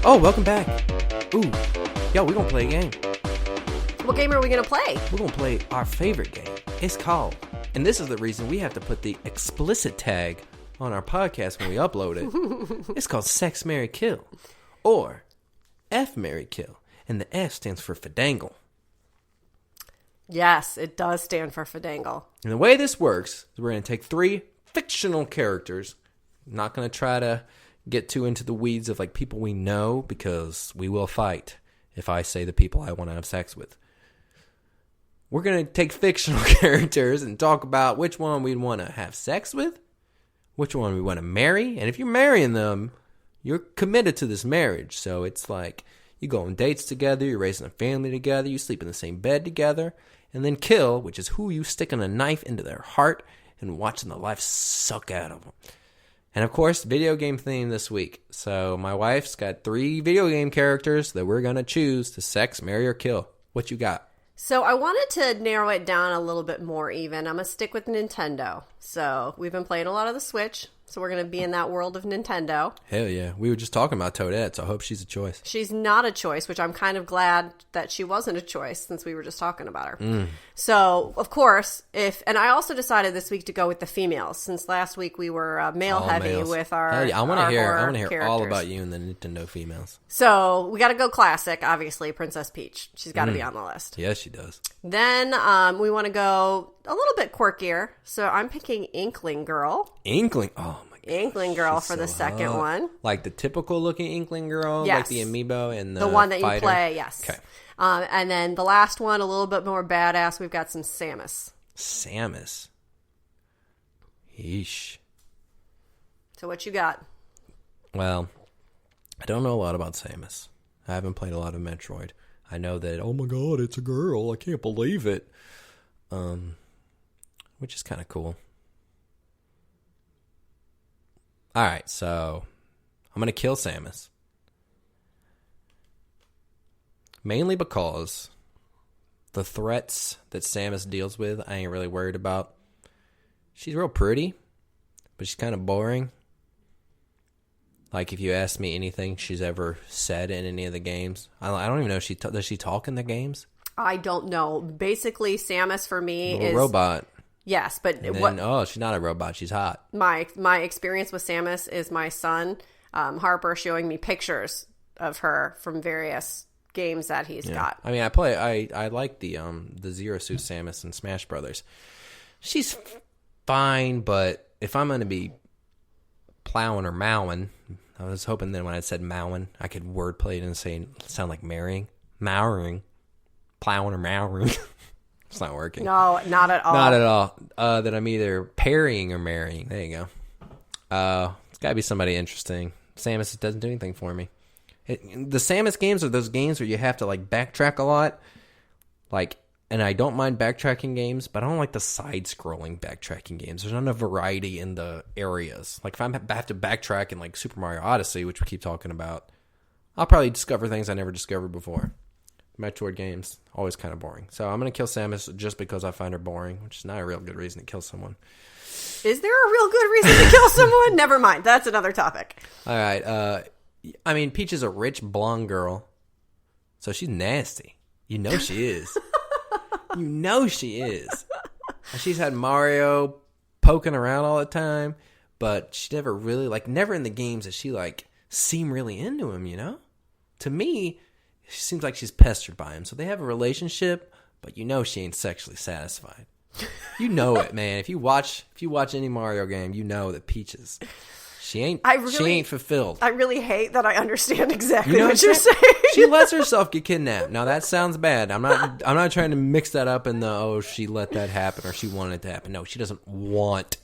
Oh, welcome back. Ooh, yo, we're gonna play a game. What game are we going to play? We're gonna play our favorite game. It's called, and this is the reason we have to put the explicit tag on our podcast when we upload it. It's called Sex, Marry, Kill, or F, Marry, Kill, and the F stands for Fadangle. Yes, it does stand for Fadangle. And the way this works is we're gonna take 3 fictional characters. I'm not gonna try to get too into the weeds of like people we know, because we will fight if I say the people I want to have sex with. We're going to take fictional characters and talk about which one we'd want to have sex with, which one we want to marry, and if you're marrying them, you're committed to this marriage. So it's like you go on dates together, you're raising a family together, you sleep in the same bed together, and then kill, which is who you sticking a knife into their heart and watching the life suck out of them. And of course, video game theme this week. So my wife's got 3 video game characters that we're going to choose to sex, marry, or kill. What you got? So I wanted to narrow it down a little bit more even. I'm going to stick with Nintendo. So we've been playing a lot of the Switch. So we're going to be in that world of Nintendo. Hell yeah. We were just talking about Toadette, so I hope she's a choice. She's not a choice, which I'm kind of glad that she wasn't a choice since we were just talking about her. So, of course, and I also decided this week to go with the females, since last week we were male-heavy with our Hell yeah. I want to hear all characters. about you and the Nintendo females. So, we got to go classic, obviously, Princess Peach. She's got to be on the list. Yes, she does. Then we want to go a little bit quirkier. So, I'm picking Inkling Girl. Inkling. Oh, my God. Inkling Girl She's for the so second hot. one. Like the typical looking Inkling Girl? Yes. Like the amiibo and the one that fighter? you play, yes. Okay. And then the last one, a little bit more badass, we've got some Samus. Samus. Yeesh. So what you got? Well, I don't know a lot about Samus. I haven't played a lot of Metroid. I know that, oh my God, it's a girl. I can't believe it. Which is kind of cool. Alright, so I'm going to kill Samus. Mainly because the threats that Samus deals with, I ain't really worried about. She's real pretty, but she's kind of boring. Like, if you ask me anything she's ever said in any of the games, I don't even know if does she talk in the games? I don't know. Basically, Samus for me is... robot. Yes, but And then, she's not a robot. She's hot. My experience with Samus is my son, Harper, showing me pictures of her from various games that he's got. I mean, I like the Zero Suit Samus in Smash Brothers. She's fine, but if I'm going to be plowing or mowing, I was hoping that when I said mowing, I could wordplay it and sound like marrying. Mowering. Plowing or mowering. It's not working. No, not at all. Not at all. That I'm either parrying or marrying. There you go. It's got to be somebody interesting. Samus doesn't do anything for me. The Samus games are those games where you have to like backtrack a lot. And I don't mind backtracking games, but I don't like the side-scrolling backtracking games. There's not enough variety in the areas. Like if I have to backtrack in like Super Mario Odyssey, which we keep talking about, I'll probably discover things I never discovered before. Metroid games, always kind of boring. So I'm going to kill Samus just because I find her boring, which is not a real good reason to kill someone. Is there a real good reason to kill someone? Never mind. That's another topic. All right. I mean, Peach is a rich blonde girl, so she's nasty. You know she is. You know she is. She's had Mario poking around all the time, but she never really, never in the games does she, seem really into him, you know? To me, she seems like she's pestered by him. So they have a relationship, but you know she ain't sexually satisfied. You know it, man. If you watch any Mario game, you know that Peach is... She ain't fulfilled. I really hate that I understand exactly what you're saying. She lets herself get kidnapped. Now that sounds bad. I'm not trying to mix that up in she let that happen or she wanted it to happen. No, she doesn't want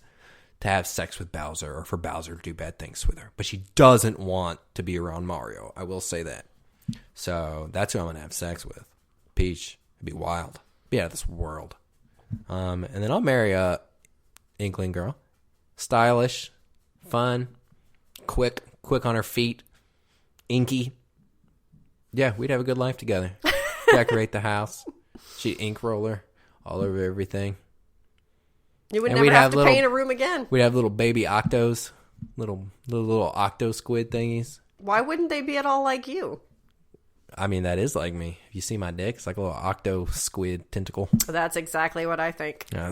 to have sex with Bowser or for Bowser to do bad things with her. But she doesn't want to be around Mario. I will say that. So that's who I'm gonna have sex with. Peach. It'd be wild. Be out of this world. And then I'll marry a Inkling girl. Stylish. Fun, quick on her feet, inky. Yeah, we'd have a good life together. Decorate the house. She'd ink roller all over everything. You would never have to paint a room again. We'd have little baby octos, little octo squid thingies. Why wouldn't they be at all like you? I mean, that is like me. If you see my dick, it's like a little octo squid tentacle. That's exactly what I think. Yeah,